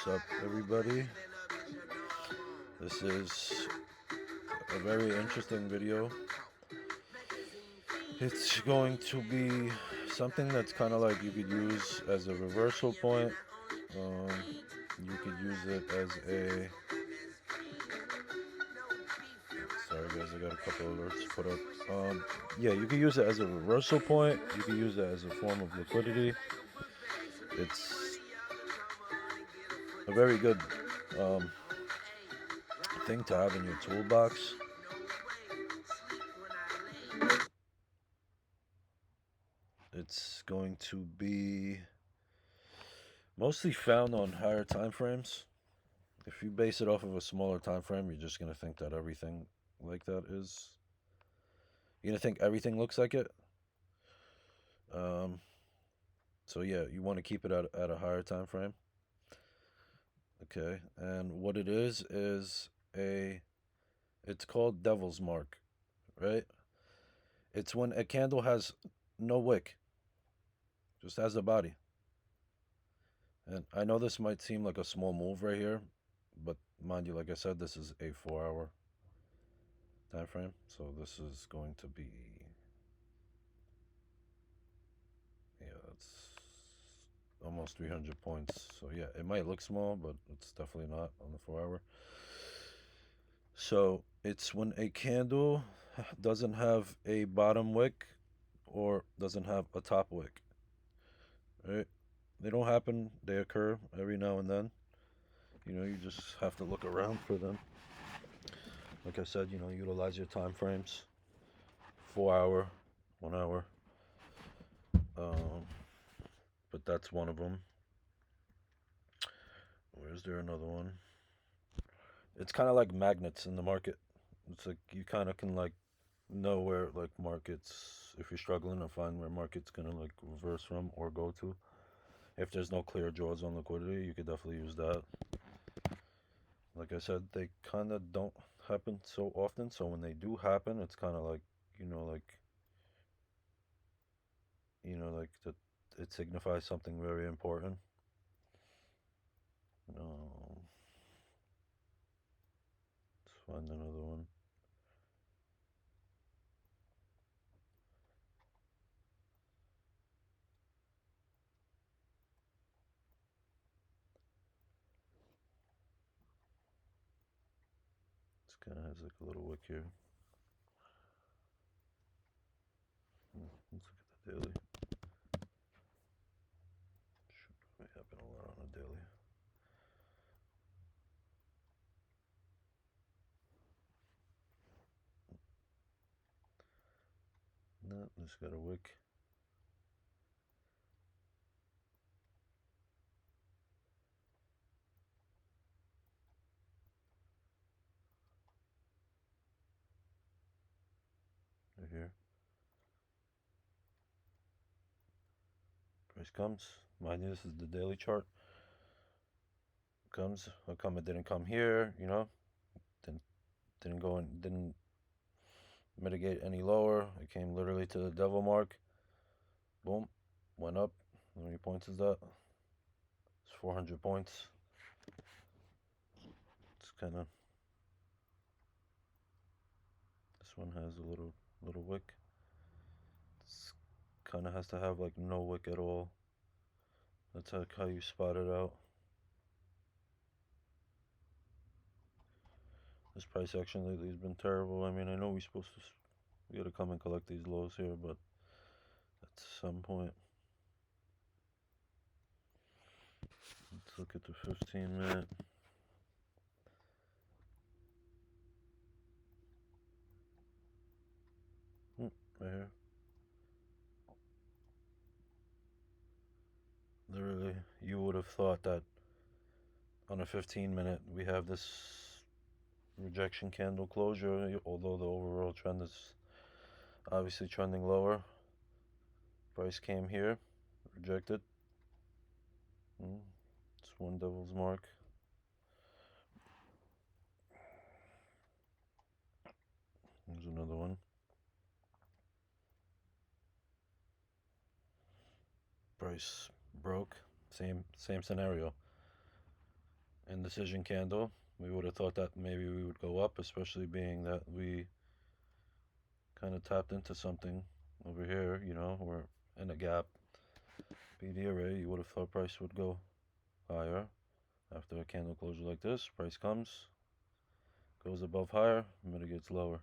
What's up, everybody? This is a very interesting video. It's going to be something that's kind of like you could use as a reversal point. Um, you could use it as a. Sorry, guys, I got a couple alerts put up. Yeah, you could use it as a reversal point. You could use it as a form of liquidity. It's a very good um, thing to have in your toolbox. It's going to be mostly found on higher time frames. If you base it off of a smaller time frame, you're just gonna think that everything like that is. You're gonna think everything looks like it. Um, so yeah, you want to keep it at a higher time frame. Okay, and what it is a. It's called Devil's Mark, right? It's when a candle has no wick, just has a body. And I know this might seem like a small move right here, but mind you, like I said, this is a 4 hour time frame. So this is going to be, yeah, that's almost 300 points. So yeah, it might look small, but it's definitely not on the 4 hour. So it's when a candle doesn't have a bottom wick or doesn't have a top wick, right? They don't happen, they occur every now and then. You just have to look around for them. Like I said, utilize your time frames. 4 hour, 1 hour. Um, but that's one of them. Where's there another one? It's kind of like magnets in the market. It's like you kind of can like know where like markets, if you're struggling to find where markets gonna like reverse from or go to. If there's no clear draws on liquidity, you could definitely use that. Like I said, they kind of don't happen so often. So when they do happen, it's kind of like you know like like that it signifies something very important. Um, let's find another one. This kind of has like a little wick here. Let's look at the daily. Should probably happen a lot on a daily. No, just got a wick. Right here. Price comes. Mind you, this is the daily chart. Comes. How come it didn't come here? Didn't didn't go and didn't mitigate any lower. It came literally to the devil mark. Boom. Went up. How many points is that? It's 400 points. It's kind of. This one has a little wick. It's kind of has to have like no wick at all. That's how you spot it out. This price action lately has been terrible. I mean, I know we gotta come and collect these lows here, but at some point, let's look at the 15 minute. Right here. Literally, you would have thought that on a 15 minute we have this rejection candle closure, although the overall trend is obviously trending lower. Price came here, rejected. It's one devil's mark. There's another one. Price broke. Same scenario. indecision candle. We would have thought that maybe we would go up, especially being that we kind of tapped into something over here, we're in a gap. PD array, you would have thought price would go higher. After a candle closure like this, price comes, goes above higher, mitigates lower.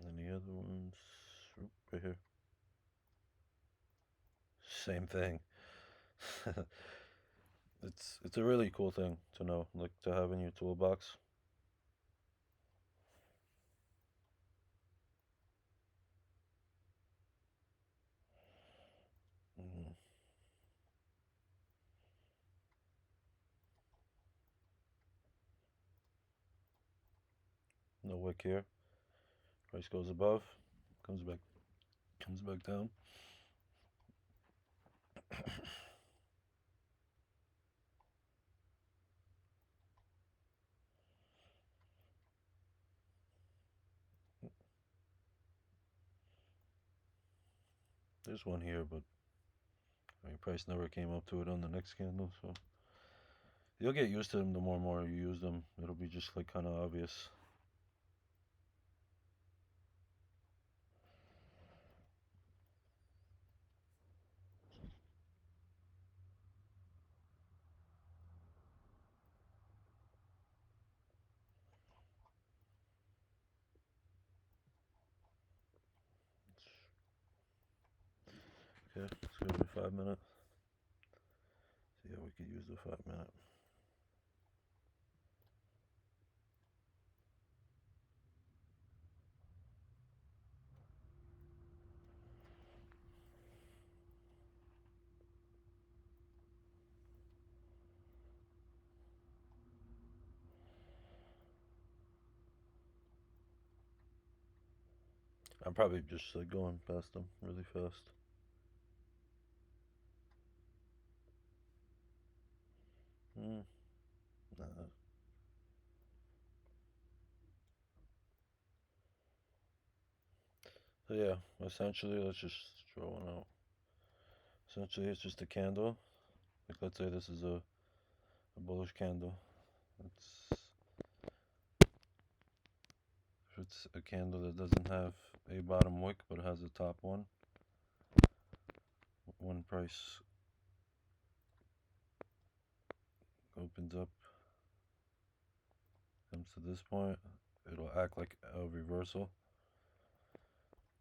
Any other ones? Right here. Same thing. It's a really cool thing to know, like to have in your toolbox. Mm, no wick here. Price goes above, comes back down. There's one here, but price never came up to it on the next candle, so you'll get used to them. The more and more you use them, it'll be just like kind of obvious. Okay, let's go to the 5 minute. See how we could use the 5 minute. I'm probably just like going past them really fast. Hmm. Nah. So yeah, essentially, let's just draw one out. Essentially, it's just a candle. Like let's say this is a bullish candle. It's if it's a candle that doesn't have a bottom wick but has a top one. When price opens up, comes to this point, it'll act like a reversal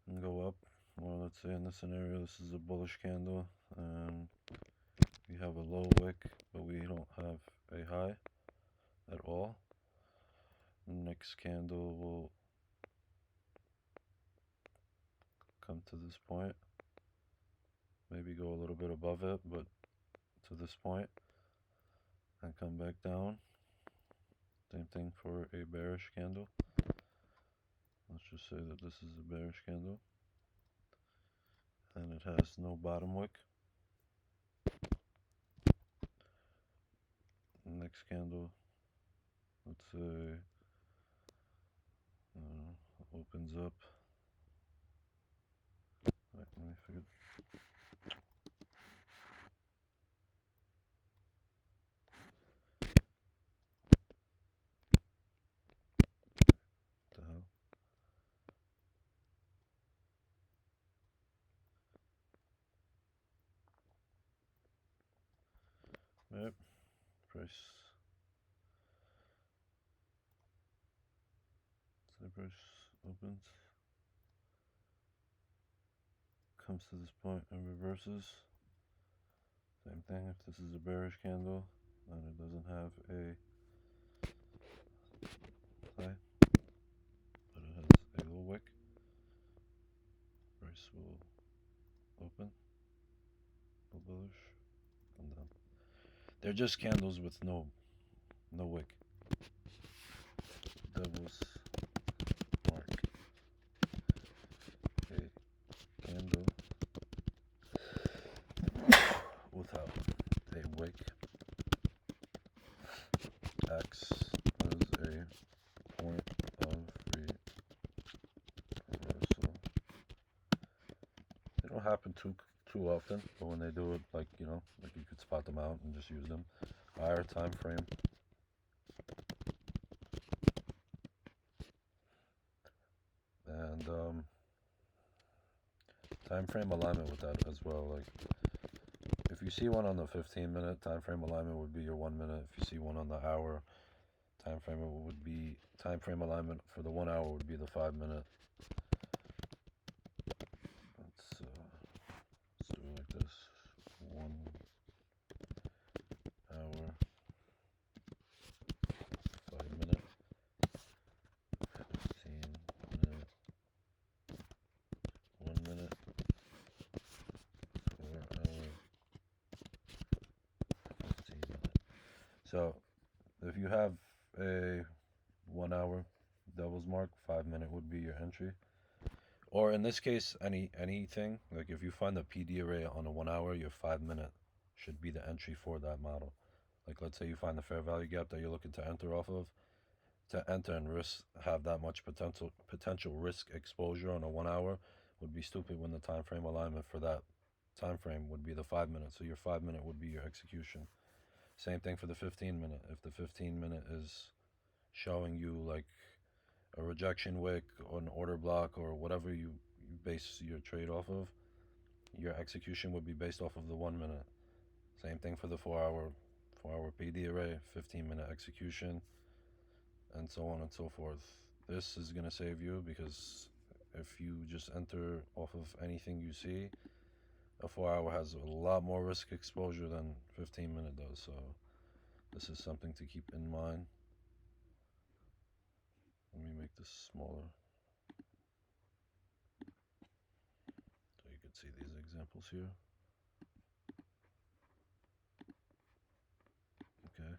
and go up. Well, let's say in this scenario, this is a bullish candle, and we have a low wick, but we don't have a high at all. The next candle will come to this point, maybe go a little bit above it, but to this point, and come back down. Same thing for a bearish candle. Let's just say that this is a bearish candle, and it has no bottom wick. Next candle, let's say, opens up. Right, let me figure. What the hell? Yep, price. So price opens, comes to this point and reverses. Same thing, if this is a bearish candle and it doesn't have a high, but it has a low wick, price will open, go bullish, come down. They're just candles with no wick. Devil's mark. A candle without a wick acts as a point of reversal. happen too often, but when they do it, like like you could spot them out and just use them. Higher time frame, and time frame alignment with that as well. Like if you see one on the 15-minute time frame alignment would be your 1 minute. If you see one on the hour time frame, it would be time frame alignment for the 1 hour would be the 5 minute. Let's do it like this: 1 hour, 5 minute, 15 minute, 1 minute, 4 hour, 15 minute. So if you have a 1 hour devil's mark, 5 minute would be your entry. Or in this case, anything. Like if you find the PD array on a 1 hour, your 5 minute should be the entry for that model. Like let's say you find the fair value gap that you're looking to enter off of. To enter and risk have that much potential risk exposure on a 1 hour would be stupid when the time frame alignment for that time frame would be the 5 minute. So your 5 minute would be your execution. Same thing for the 15 minute. If the 15 minute is showing you like a rejection wick or an order block or whatever you base your trade off of, your execution would be based off of the 1 minute. Same thing for the 4 hour PD array, 15-minute execution, and so on and so forth. This is gonna save you because if you just enter off of anything you see, a 4 hour has a lot more risk exposure than 15-minute does. So this is something to keep in mind. Let me make this smaller so you can see these examples here. Okay,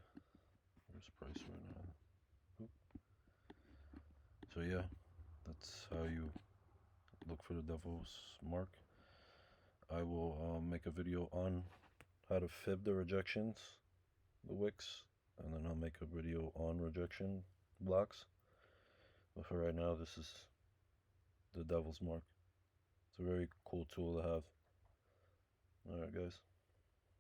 where's price right now? Oop. So yeah, that's how you look for the devil's mark. I will make a video on how to fib the rejections, the wicks, and then I'll make a video on rejection blocks. But for right now, this is the devil's mark. It's a very cool tool to have. Alright, guys.